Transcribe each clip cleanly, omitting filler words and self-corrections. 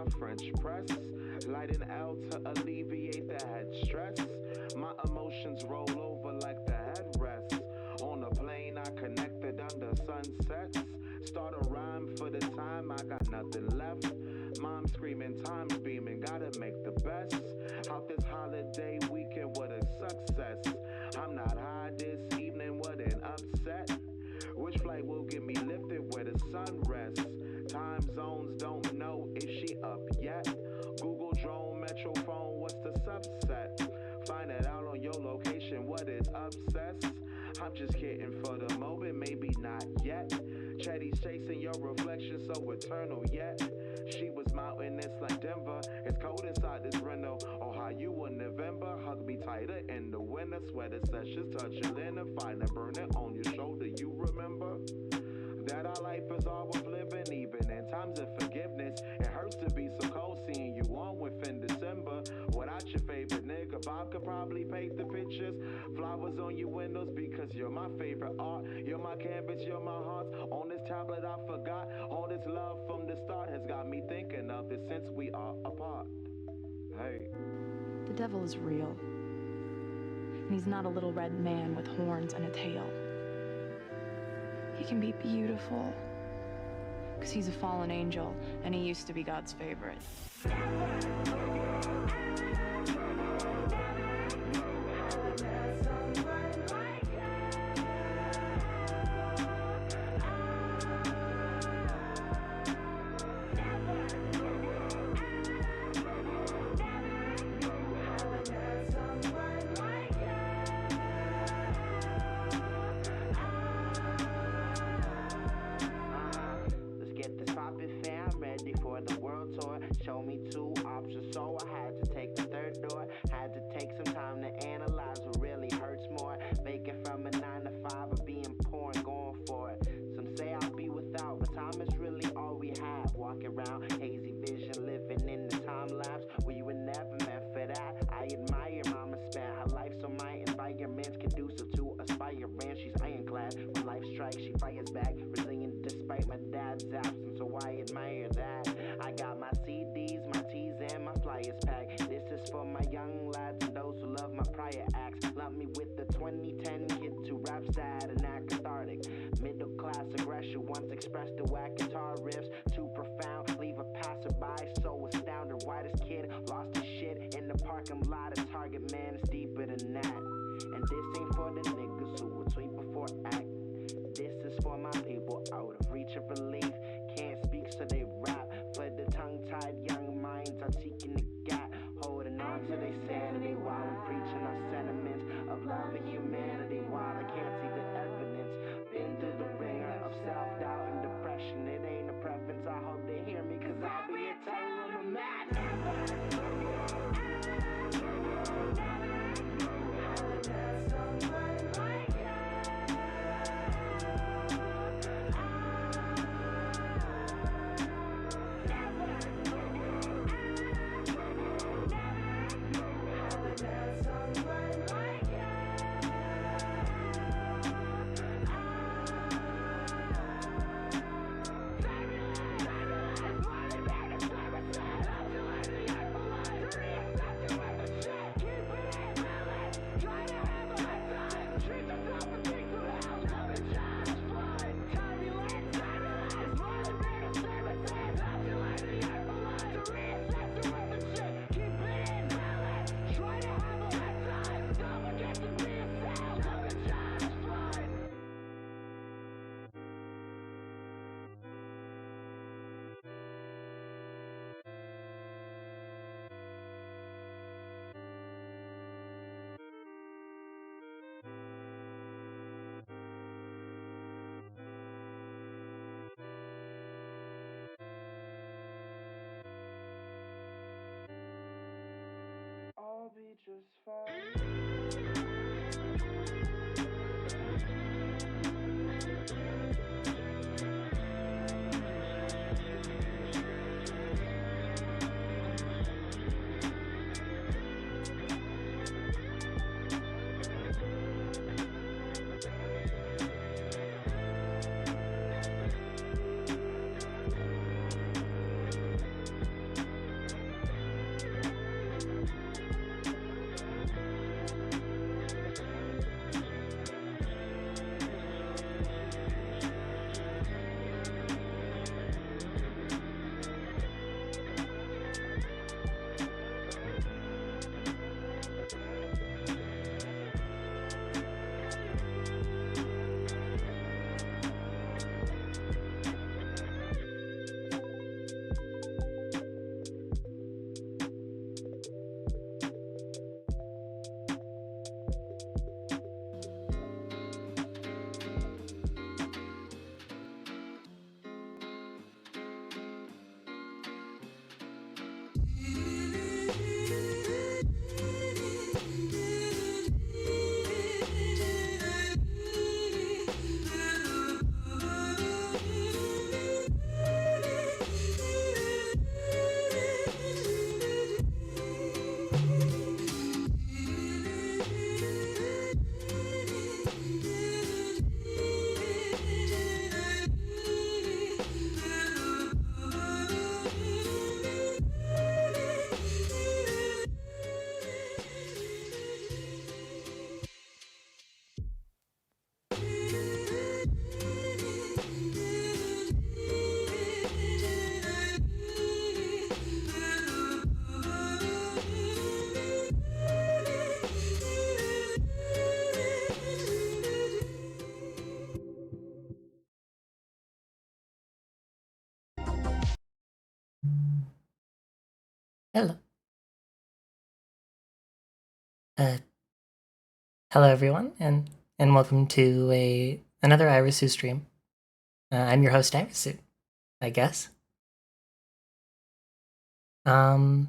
a French press. Light an L to alleviate the head stress. My emotions roll over like the headrest. On a plane I connected under sunsets. Start a rhyme for the time I got nothing left. Mom screaming, time's beaming, gotta make the best out this holiday weekend, what a success. I'm not high this evening, what an upset. Which flight will get me lifted where the sun rests? Time zones don't know if she up yet. Google drone, metro phone, what's the subset? Find it out on your location, what is obsessed? I'm just kidding for the moment, maybe not yet. Chatty's chasing your reflection, so eternal yet. She was mountainous like Denver. It's cold inside this rental. Ohio in November. Hug me tighter in the winter. Sweater sessions touch your linen. Fire burning on your shoulder. You remember that our life is all worth living, even in times of forgiveness. It hurts to be so cold seeing you on within December. Without your favorite nigga, Bob could probably paint the pictures. Flowers on your windows because you're my favorite art. You're my canvas, you're my heart. On this tablet I forgot. All this love from the start has got me thinking of it since we are apart. Hey. The devil is real. And he's not a little red man with horns and a tail. He can be beautiful, because he's a fallen angel, and he used to be God's favorite. Show me two options, so I had to take the third door. Had to take some time to analyze what really hurts more. Vacant from a 9 to 5 or being poor and going for it. Some say I'll be without, but time is really all we have. Walking around, hazy vision, living in the time lapse. We were never meant for that. I admire mama spent her life so my environment's conducive to aspiring. She's ironclad. When life strikes, she fires back. Resilient despite my dad's absence, so I admire that. I got my CDs, my T's, and my flyers packed. This is for my young lads and those who love my prior acts. Lump me with the 2010 kids who rap sad and act cathartic. Middle class aggression once expressed to whack guitar riffs. Too profound, leave a passerby so astounded. Why this kid lost his shit in the parking lot of Target, man, it's deeper than that. And this ain't for the niggas who will tweet before act. This is for my people out of reach of relief. Can't speak so they rap. For the tongue-tied young minds are seeking the gap. Holding on to their sanity while I'm preaching our sentiments of love and humanity. While I can't see the evidence. Been through the ringer of self-doubt and depression. It ain't a preference, I hope they hear me, cause I'll be a telling them that. Just fine. Hello. Hello everyone, and welcome to another Irisu stream. I'm your host Irisu, I guess. I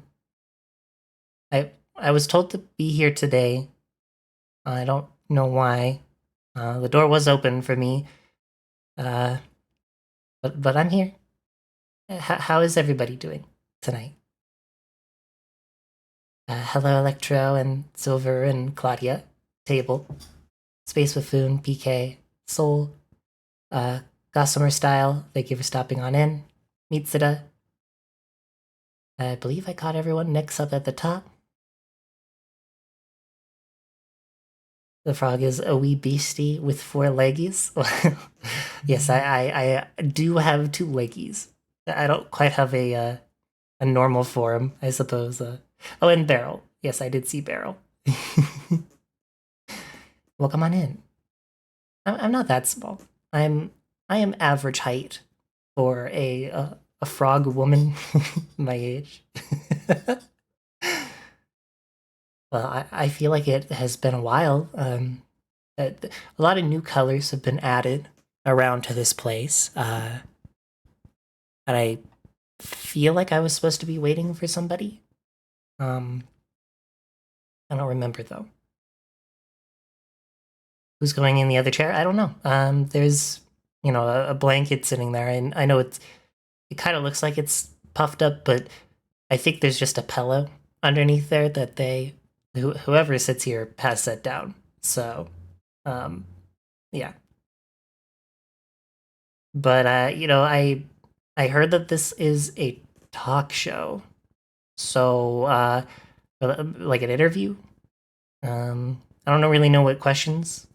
was told to be here today. I don't know why. The door was open for me. But I'm here. How is everybody doing tonight? Hello Electro and Silver and Claudia. Table. Space Buffoon, PK, Soul, Gossamer Style, thank you for stopping on in. Mitsura. I believe I caught everyone. Nick's up at the top. The frog is a wee beastie with 4 leggies. Yes, I do have 2 leggies. I don't quite have a normal form, I suppose. Oh, and Barrel. Yes, I did see Barrel. Well, come on in. I'm not that small. I am average height for a frog woman my age. Well, I feel like it has been a while. A lot of new colors have been added around to this place. And I feel like I was supposed to be waiting for somebody. I don't remember though. Who's going in the other chair? I don't know. There's, a blanket sitting there, and I know it kind of looks like it's puffed up, but I think there's just a pillow underneath there that whoever sits here has set down. So, yeah. But I heard that this is a talk show, so like an interview. I don't really know what questions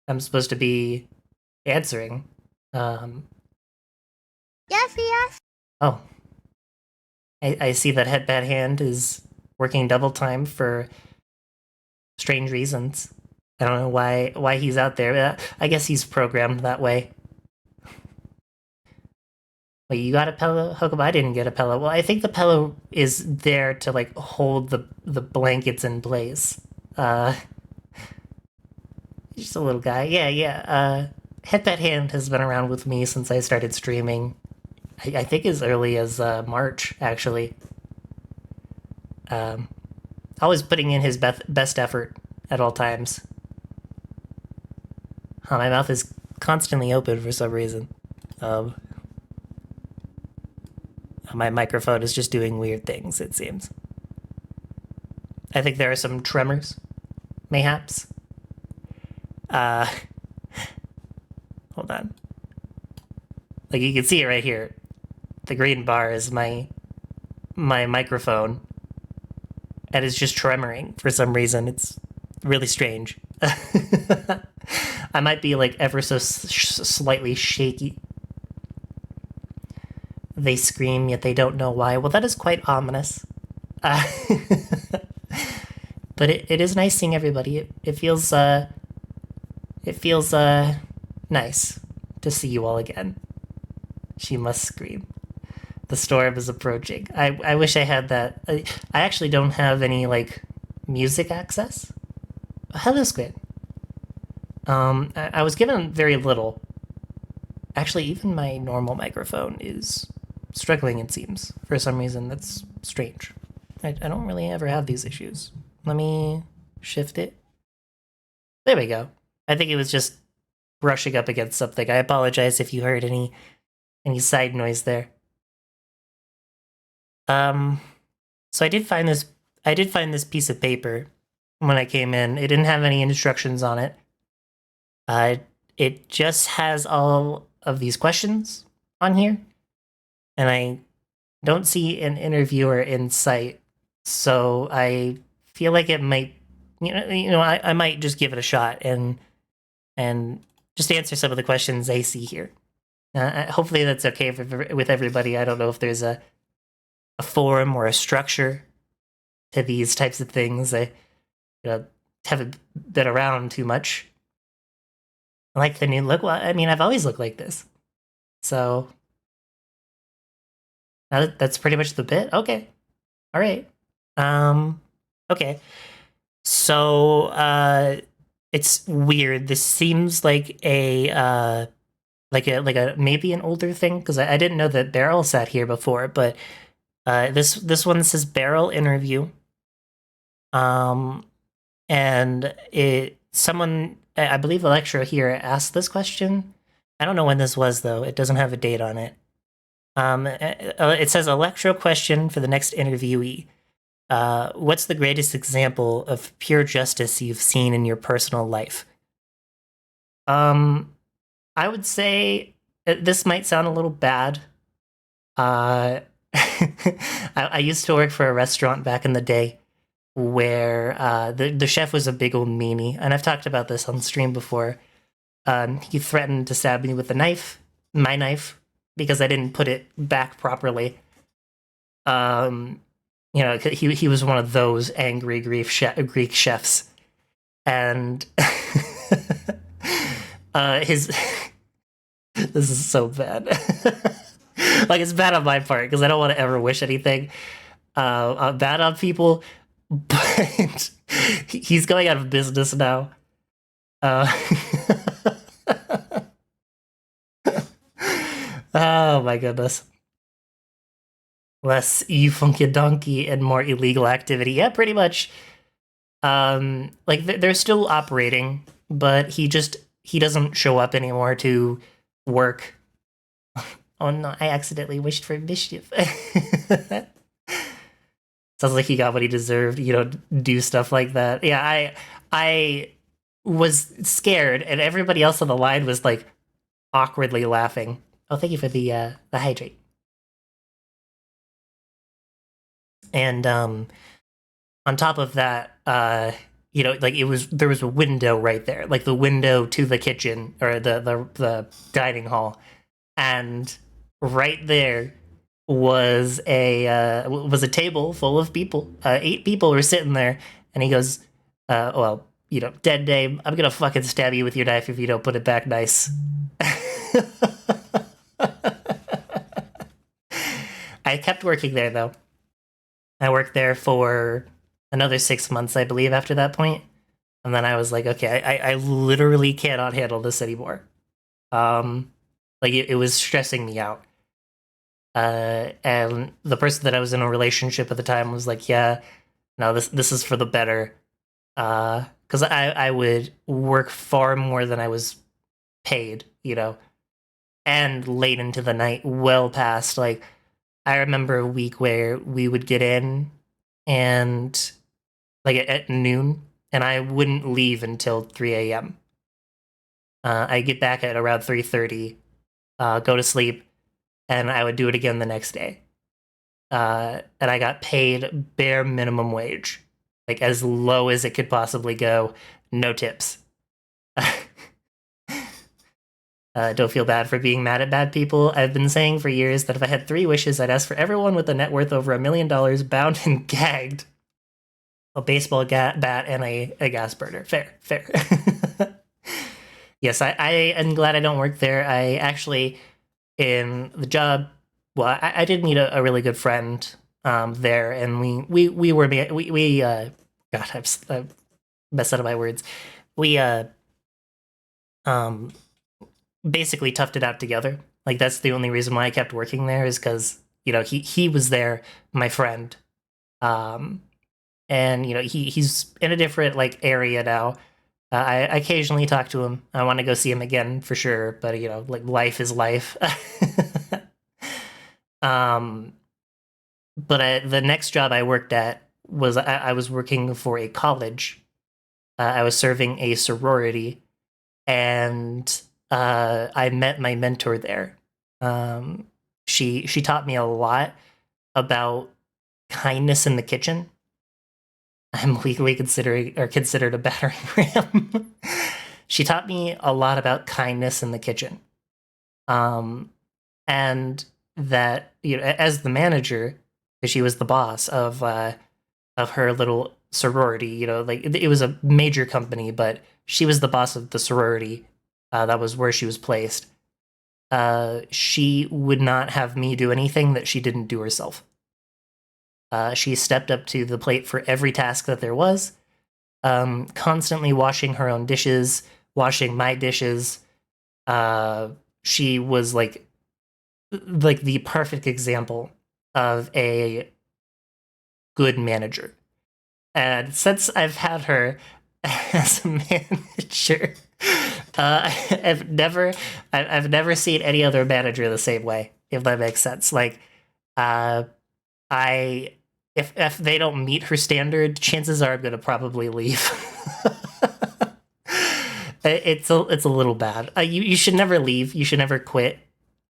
I'm supposed to be answering. Yes. Oh, I see that Headbad Hand is working double time for strange reasons. I don't know why he's out there. I guess he's programmed that way. Wait, you got a pillow, Hokum? I didn't get a pillow. Well, I think the pillow is there to like hold the blankets in place. Just a little guy. Yeah. Headbad Hand has been around with me since I started streaming. I think as early as March, actually. Always putting in his best effort at all times. My mouth is constantly open for some reason. My microphone is just doing weird things, it seems. I think there are some tremors, mayhaps. Hold on. Like, you can see it right here. The green bar is my microphone. And it's just tremoring for some reason. It's really strange. I might be like ever so slightly shaky. They scream, yet they don't know why. Well, that is quite ominous. But it is nice seeing everybody. It feels nice to see you all again. She must scream. The storm is approaching. I wish I had that. I actually don't have any, like, music access. Hello, Squid. I was given very little. Actually, even my normal microphone is struggling, it seems. For some reason, that's strange. I don't really ever have these issues. Let me shift it. There we go. I think it was just brushing up against something. I apologize if you heard any side noise there. So I did find this piece of paper when I came in. It didn't have any instructions on it. It just has all of these questions on here, and I don't see an interviewer in sight. So I feel like it might, I might just give it a shot and just answer some of the questions I see here. Hopefully that's okay with everybody. I don't know if there's a form or a structure to these types of things. I haven't been around too much. I like the new look. Well, I mean, I've always looked like this. So that's pretty much the bit. Okay. All right. Okay. So, it's weird. This seems like a maybe an older thing, because I didn't know that Beryl sat here before, but this one says Beryl interview. And someone, I believe the lecturer here asked this question. I don't know when this was, though. It doesn't have a date on it. It says a lecturer question for the next interviewee. What's the greatest example of pure justice you've seen in your personal life? I would say this might sound a little bad. I used to work for a restaurant back in the day where the chef was a big old meanie, and I've talked about this on stream before. He threatened to stab me with a knife, my knife, because I didn't put it back properly. He was one of those angry Greek chefs, and his this is so bad. Like, it's bad on my part because I don't want to ever wish anything bad on people, but he's going out of business now. Oh my goodness. Less you funky donkey and more illegal activity. Yeah, pretty much. Like they're still operating, but he doesn't show up anymore to work. Oh no, I accidentally wished for mischief. Sounds like he got what he deserved, do stuff like that. Yeah, I was scared, and everybody else on the line was like awkwardly laughing. Oh, thank you for the hydrate. And on top of that, like there was a window right there, like the window to the kitchen or the dining hall, and right there was a table full of people. 8 people were sitting there, and he goes, "Well, dead day. I'm gonna fucking stab you with your knife if you don't put it back nice." I kept working there though. I worked there for another 6 months, I believe, after that point. And then I was like, okay, I literally cannot handle this anymore. Like it was stressing me out. And the person that I was in a relationship at the time was like, yeah, no, this is for the better. Because I would work far more than I was paid, and late into the night, well past, like, I remember a week where we would get in and like at noon, and I wouldn't leave until 3 a.m. I get back at around 3:30, go to sleep, and I would do it again the next day. And I got paid bare minimum wage, like as low as it could possibly go, no tips. Don't feel bad for being mad at bad people. I've been saying for years that if I had 3 wishes, I'd ask for everyone with a net worth over $1 million bound and gagged, a baseball bat, and a gas burner. Fair. Yes, I am glad I don't work there. I actually, in the job, well, I did meet a really good friend there, and we were God, I've messed up my words. We basically toughed it out together. Like, that's the only reason why I kept working there, is because he was there, my friend, and he's in a different like area now. I occasionally talk to him. I want to go see him again for sure, but like, life is life. But the next job I worked at was I was working for a college. I was serving a sorority, and I met my mentor there. She taught me a lot about kindness in the kitchen. I'm legally considered a battering ram. She taught me a lot about kindness in the kitchen, and that as the manager, because she was the boss of her little sorority. Like, it was a major company, but she was the boss of the sorority. That was where she was placed. She would not have me do anything that she didn't do herself. She stepped up to the plate for every task that there was, constantly washing her own dishes, washing my dishes. She was like the perfect example of a good manager. And since I've had her as a manager, I've never seen any other manager the same way, if that makes sense. Like, I if they don't meet her standard, chances are I'm gonna probably leave. It's a little bad. You should never leave. You should never quit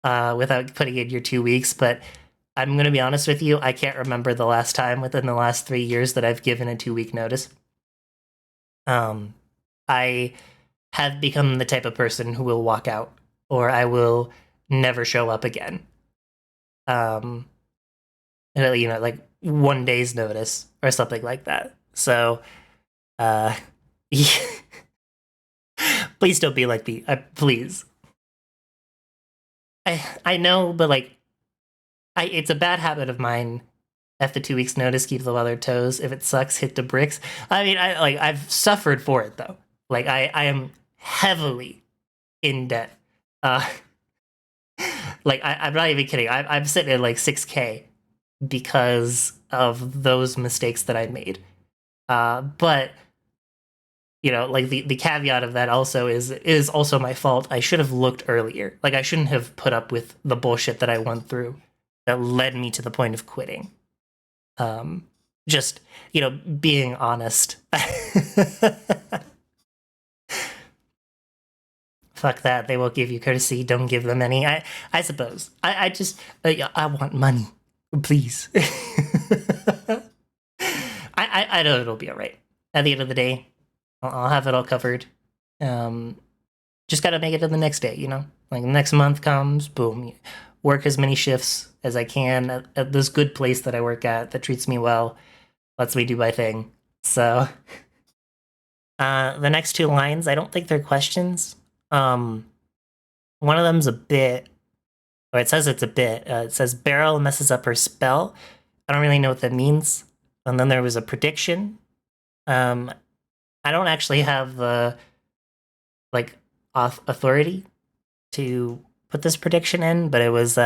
without putting in your 2 weeks. But I'm gonna be honest with you. I can't remember the last time within the last 3 years that I've given a 2 week notice. I have become the type of person who will walk out, or I will never show up again. Like 1 day's notice or something like that. So, please don't be like me. Please. I know, but like, it's a bad habit of mine. After 2 weeks notice, keep them on their toes. If it sucks, hit the bricks. I mean, I've suffered for it though. Like I am heavily in debt. Like I'm not even kidding. I'm sitting at like 6K because of those mistakes that I made. But like the caveat of that also is also my fault. I should have looked earlier. Like I shouldn't have put up with the bullshit that I went through that led me to the point of quitting. Just being honest. Fuck that. They won't give you courtesy. Don't give them any. I suppose. I just I want money, please. I know it'll be all right. At the end of the day, I'll have it all covered. Just gotta make it to the next day. Like the next month comes, boom. Work as many shifts as I can at this good place that I work at that treats me well, lets me do my thing. So, the next two lines, I don't think they're questions. One of them's a bit, or it says it's a bit. It says Beryl messes up her spell. I don't really know what that means. And then there was a prediction. I don't actually have the authority to put this prediction in, but it was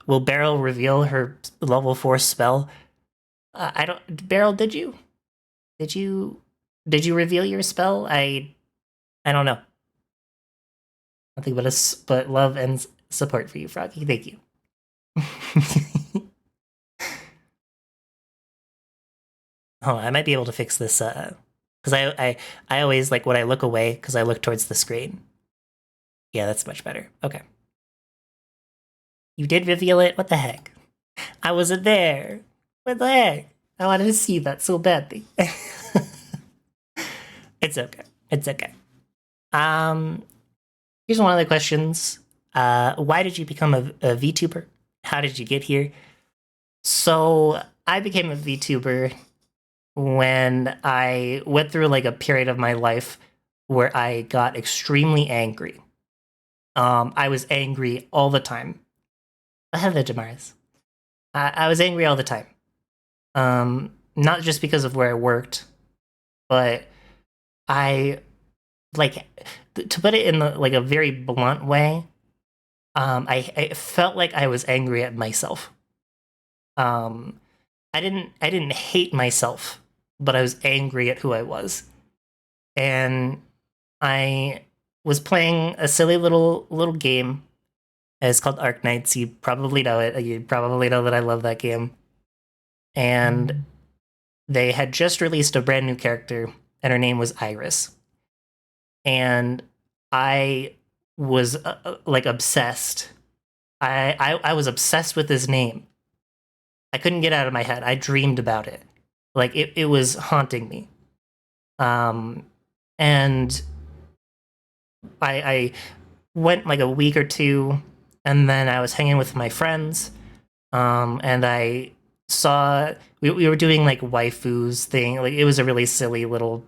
will Beryl reveal her level 4 spell? Beryl, did you reveal your spell? I don't know. Nothing but love and support for you, Froggy. Thank you. Oh, I might be able to fix this because I always like when I look away because I look towards the screen. Yeah, that's much better. Okay. You did reveal it? What the heck? I wasn't there. What the heck? I wanted to see that so badly. It's okay. It's okay. Here's one of the questions. Why did you become a VTuber? How did you get here? So I became a VTuber when I went through like a period of my life where I got extremely angry. I was angry all the time. Hello, Jamaris. I was angry all the time. Not just because of where I worked, but I to put it in a very blunt way. I felt like I was angry at myself. I didn't hate myself, but I was angry at who I was, and I was playing a silly little game. It's called Arknights. You probably know it. You probably know that I love that game. And they had just released a brand new character, and her name was Iris. And I was obsessed. I was obsessed with his name. I couldn't get out of my head. I dreamed about it. Like it was haunting me. And I went like a week or two, and then I was hanging with my friends, and I saw we were doing like waifus thing. Like it was a really silly little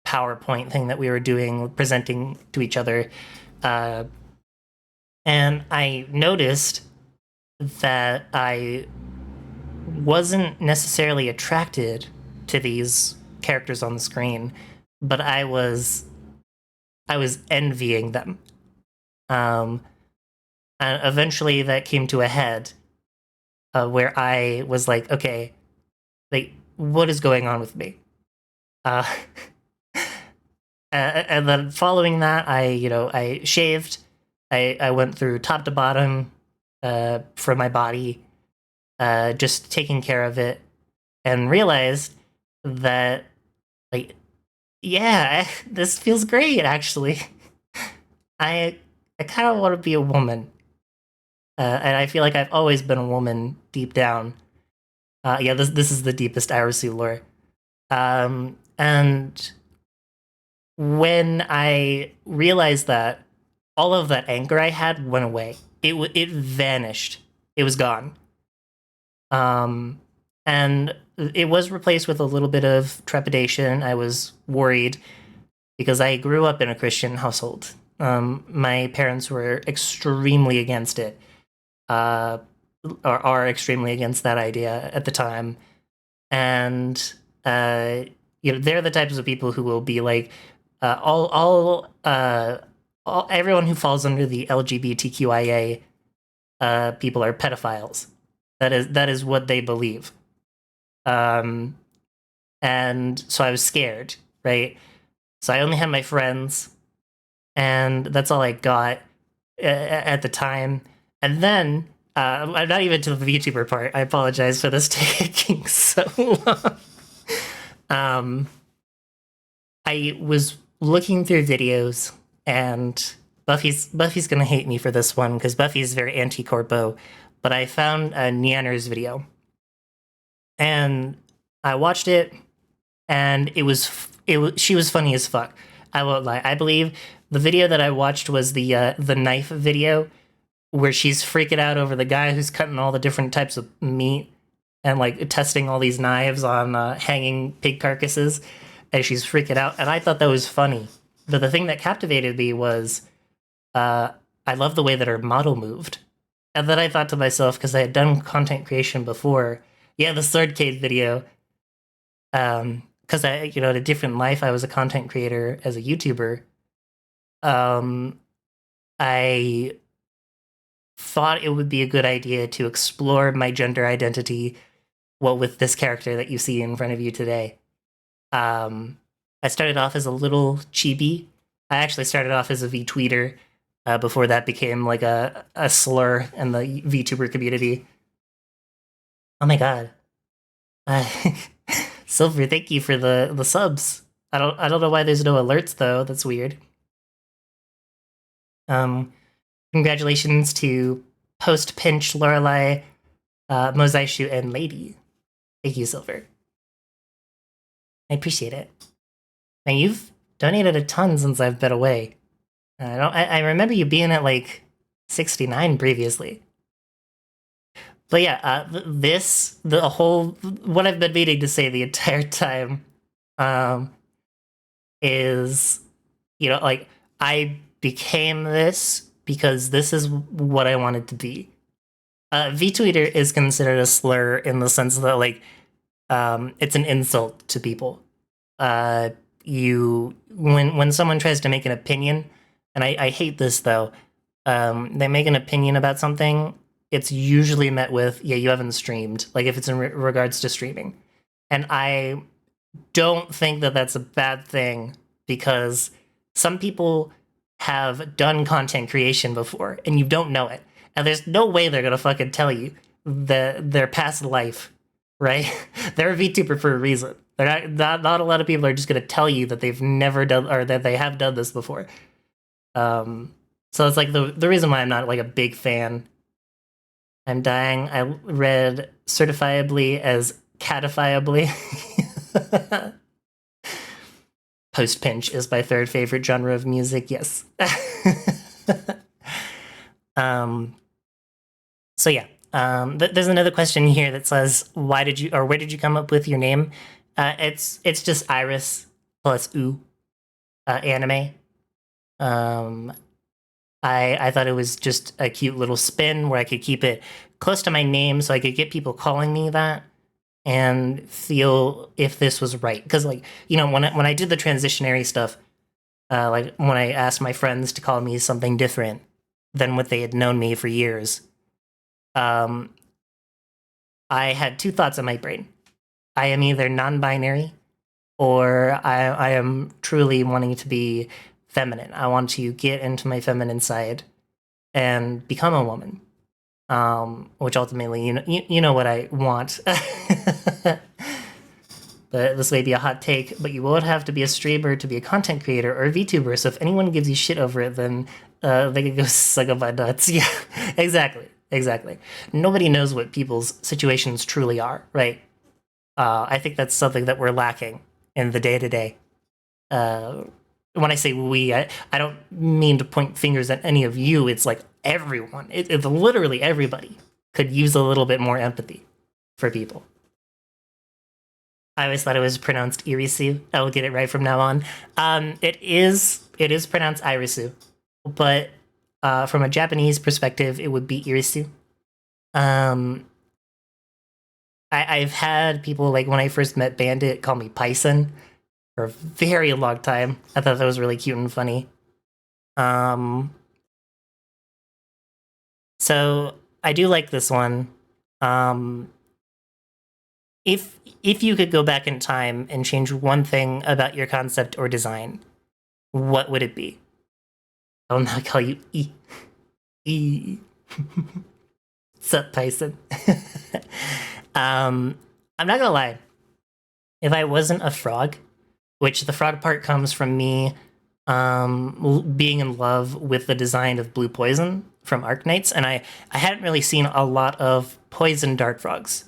PowerPoint thing that we were doing, presenting to each other, and I noticed that I wasn't necessarily attracted to these characters on the screen, but I was envying them. And eventually that came to a head where I was like, okay, like, what is going on with me? And then following that, I shaved. I went through top to bottom for my body, just taking care of it, and realized that, like, yeah, this feels great, actually. I kind of want to be a woman. And I feel like I've always been a woman deep down. Yeah, this is the deepest Irisu lore. And when I realized that, all of that anger I had went away. It vanished. It was gone. And it was replaced with a little bit of trepidation. I was worried because I grew up in a Christian household. My parents were extremely against it, or are extremely against that idea at the time. And they're the types of people who will be like, everyone who falls under the LGBTQIA people are pedophiles. That is what they believe. And so I was scared, right? So I only had my friends, and that's all I got at the time. And then, I'm not even to the VTuber part. I apologize for this taking so long. I was looking through videos, and Buffy's gonna hate me for this one because Buffy's very anti-corpo, but I found a Neander's video, and I watched it, and she was funny as fuck. I won't lie. I believe the video that I watched was the knife video, where she's freaking out over the guy who's cutting all the different types of meat and like testing all these knives on hanging pig carcasses as she's freaking out. And I thought that was funny. But the thing that captivated me was I love the way that her model moved. And then I thought to myself, because I had done content creation before, yeah, the Swordcade video, because I, in a different life, I was a content creator as a YouTuber. I thought it would be a good idea to explore my gender identity, with this character that you see in front of you today. I started off as a little chibi. I actually started off as a VTweeter before that became like a slur in the VTuber community. Oh my god. Silver, thank you for the subs. I don't know why there's no alerts though. That's weird. Congratulations to Post Pinch, Lorelei, Mosaishu, and Lady. Thank you, Silver. I appreciate it. Now you've donated a ton since I've been away. I remember you being at like 69 previously. But yeah, what I've been meaning to say the entire time, is, like, I became this because this is what I wanted to be. VTweeter is considered a slur in the sense that, like, it's an insult to people. When someone tries to make an opinion, and I hate this though, they make an opinion about something, it's usually met with, yeah, you haven't streamed, like if it's in regards to streaming. And I don't think that that's a bad thing, because some people have done content creation before and you don't know it. And there's no way they're gonna fucking tell you their past life, right? They're a VTuber for a reason. They're not a lot of people are just gonna tell you that they've never done, or that they have done this before. So it's like the reason why I'm not like a big fan. I'm dying. I read certifiably as catifiably. Post Pinch is my third favorite genre of music. Yes. So yeah. There's another question here that says, where did you come up with your name? It's just Iris plus U, anime. I thought it was just a cute little spin where I could keep it close to my name so I could get people calling me that. and feel if this was right. Because, like, you know, when I did the transitionary stuff, like when I asked my friends to call me something different than what they had known me for years, I had two thoughts in my brain. I am either non-binary, or I am truly wanting to be feminine. I want to get into my feminine side and become a woman. Which ultimately, you know what I want. But this may be a hot take, but you would have to be a streamer to be a content creator or a VTuber. So if anyone gives you shit over it, then they can go suck up my nuts. Yeah, exactly. Nobody knows what people's situations truly are, right? I think that's something that we're lacking in the day-to-day. When I say we, I don't mean to point fingers at any of you. It's like everyone. It's literally everybody could use a little bit more empathy for people. I always thought it was pronounced Irisu. I will get it right from now on. It is pronounced Irisu, but from a Japanese perspective, it would be Irisu. I've had people, like, when I first met Bandit, call me Python for a very long time. I thought that was really cute and funny. So I do like this one. If you could go back in time and change one thing about your concept or design, what would it be? I'll now call you E. E. Sup, Tyson? I'm not gonna lie. If I wasn't a frog, which the frog part comes from me being in love with the design of Blue Poison from Arknights, and I hadn't really seen a lot of poison dart frogs.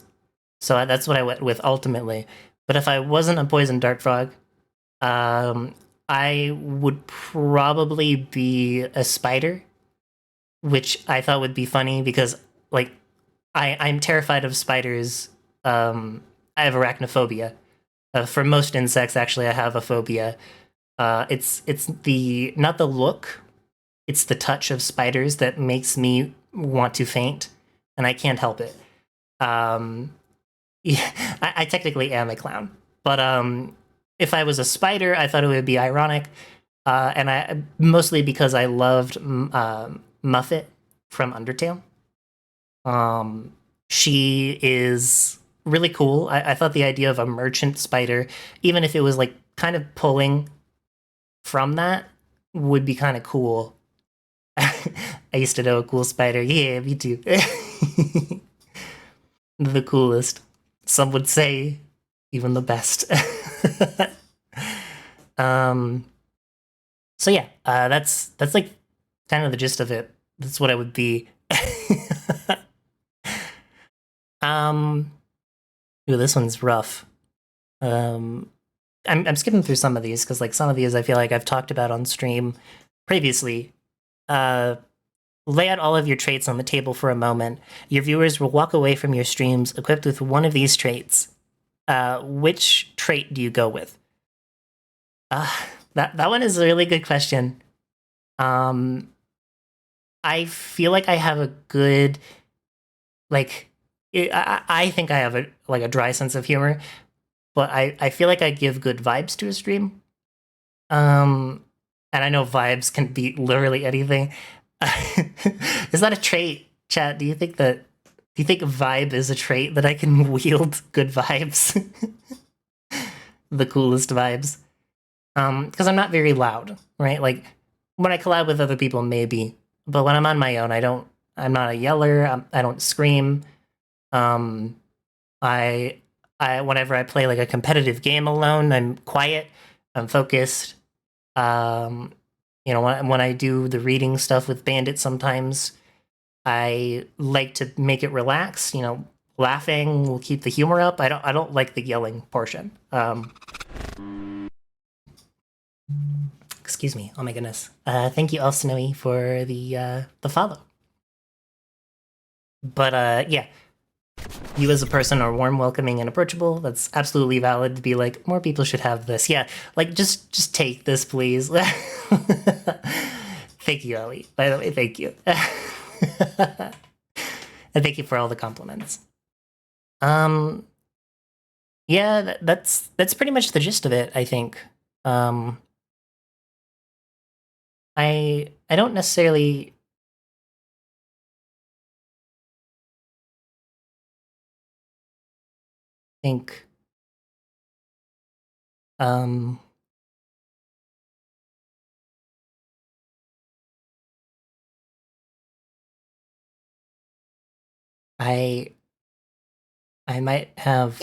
So that's what I went with ultimately. But if I wasn't a poison dart frog, I would probably be a spider, which I thought would be funny because, like, I'm terrified of spiders. I have arachnophobia. For most insects, actually, I have a phobia. It's the not the look, it's the touch of spiders that makes me want to faint, and I can't help it. Yeah, I technically am a clown, but if I was a spider, I thought it would be ironic, and I mostly because I loved Muffet from Undertale. She is really cool. I thought the idea of a merchant spider, even if it was like kind of pulling from that, would be kind of cool. I used to know a cool spider. Yeah, me too. The coolest. Some would say even the best. So yeah, that's like kind of the gist of it. That's what I would be. Ooh, this one's rough. I'm skipping through some of these because, like, some of these I feel like I've talked about on stream previously. Lay out all of your traits on the table for a moment. Your viewers will walk away from your streams equipped with one of these traits. Which trait do you go with? That one is a really good question. I feel like I have a good, like, I think I have a dry sense of humor, but I feel like I give good vibes to a stream. And I know vibes can be literally anything. Is that a trait, chat? Do you think vibe is a trait that I can wield good vibes? The coolest vibes. Because I'm not very loud, right? Like, when I collab with other people, maybe. But when I'm on my own, I'm not a yeller. I don't scream. Whenever I play like a competitive game alone, I'm quiet. I'm focused. When I do the reading stuff with Bandit, sometimes I like to make it relaxed. Laughing will keep the humor up. I don't like the yelling portion. Excuse me. Oh my goodness. Thank you, all Snowy, for the follow. But yeah, you as a person are warm, welcoming, and approachable. That's absolutely valid to be like, more people should have this. Yeah, like, just take this, please. Thank you, Ellie. By the way, thank you. And thank you for all the compliments. Yeah, that's pretty much the gist of it, I think. Um, I don't necessarily think um I I might have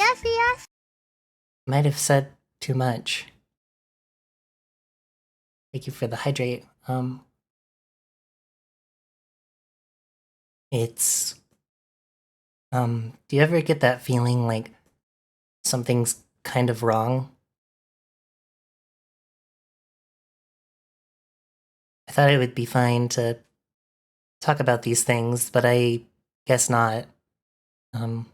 said too much. Thank you for the hydrate. It's do you ever get that feeling like something's kind of wrong? I thought it would be fine to talk about these things, but I guess not. Um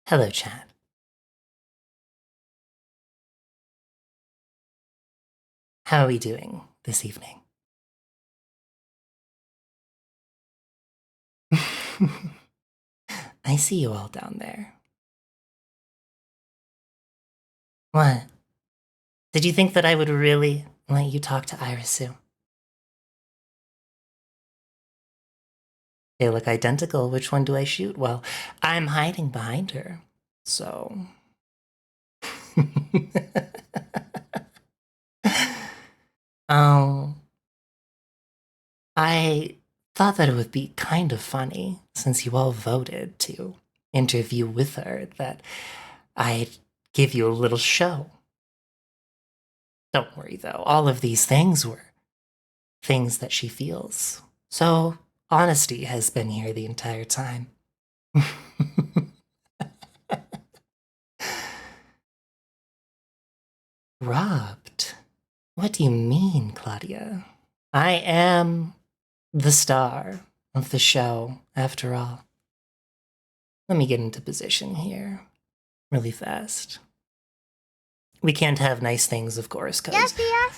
Hello, chat. How are we doing this evening? I see you all down there. What? Did you think that I would really let you talk to Irisu? They look identical. Which one do I shoot? Well, I'm hiding behind her. So. um, I thought that it would be kind of funny, since you all voted to interview with her, that I'd give you a little show. Don't worry, though. All of these things were things that she feels. So, honesty has been here the entire time. Robbed? What do you mean, Claudia? I am the star of the show, after all. Let me get into position here, really fast. We can't have nice things, of course, because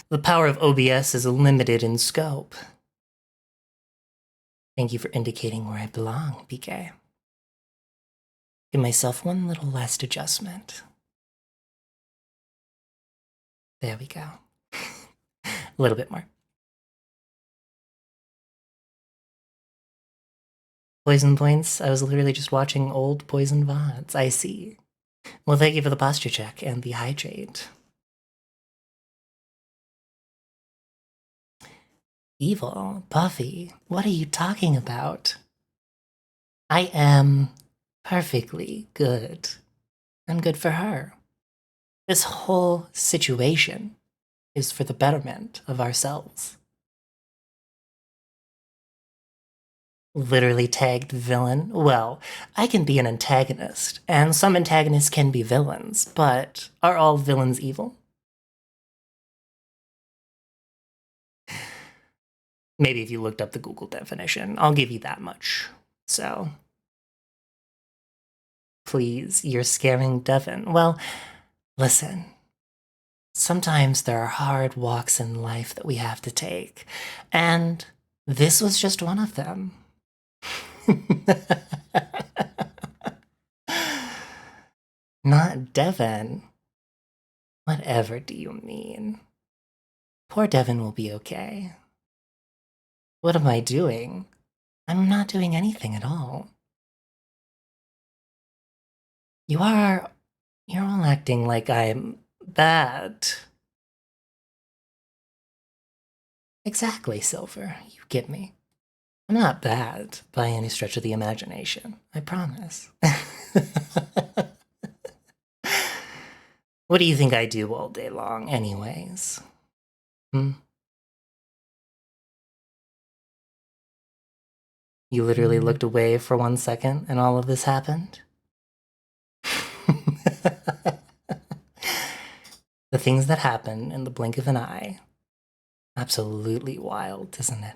the power of OBS is limited in scope. Thank you for indicating where I belong, PK. Give myself one little last adjustment. There we go. A little bit more. Poison points? I was literally just watching old Poison VODs. I see. Well, thank you for the posture check and the hydrate. Evil? Buffy? What are you talking about? I am perfectly good. I'm good for her. This whole situation is for the betterment of ourselves. Literally tagged villain? Well, I can be an antagonist, and some antagonists can be villains, but are all villains evil? Maybe if you looked up the Google definition, I'll give you that much. So, please, you're scaring Devin. Well, listen. Sometimes there are hard walks in life that we have to take, and this was just one of them. Not Devin. Whatever do you mean? Poor Devin will be okay. What am I doing? I'm not doing anything at all. You're all acting like I'm bad. Exactly, Silver. You get me. I'm not bad by any stretch of the imagination. I promise. What do you think I do all day long, anyways? Hmm? You literally looked away for 1 second and all of this happened? The things that happen in the blink of an eye. Absolutely wild, isn't it?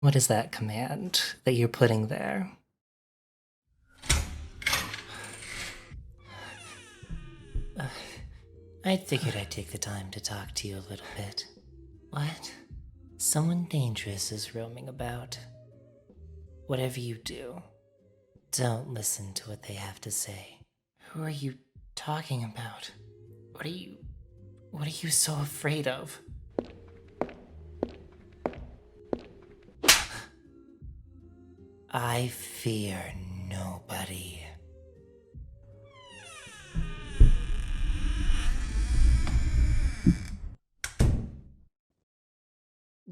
What is that command that you're putting there? I figured I'd take the time to talk to you a little bit. What? Someone dangerous is roaming about. Whatever you do, don't listen to what they have to say. Who are you talking about? What are you so afraid of? I fear nobody.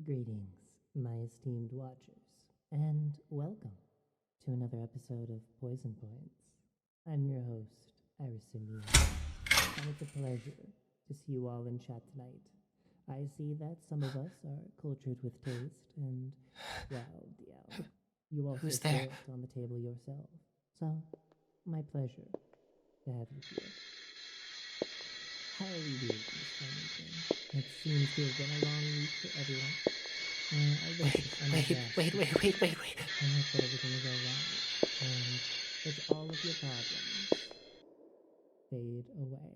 Greetings, my esteemed watchers, and welcome to another episode of Poison Points. I'm your host, Irisu, and it's a pleasure to see you all in chat tonight. I see that some of us are cultured with taste, and, well, yeah, you also sit on the table yourself. So, my pleasure to have you here. How are you doing this time again? It seems to have been a long week for everyone. Wait. I hope that everything is alright, and that all of your problems fade away.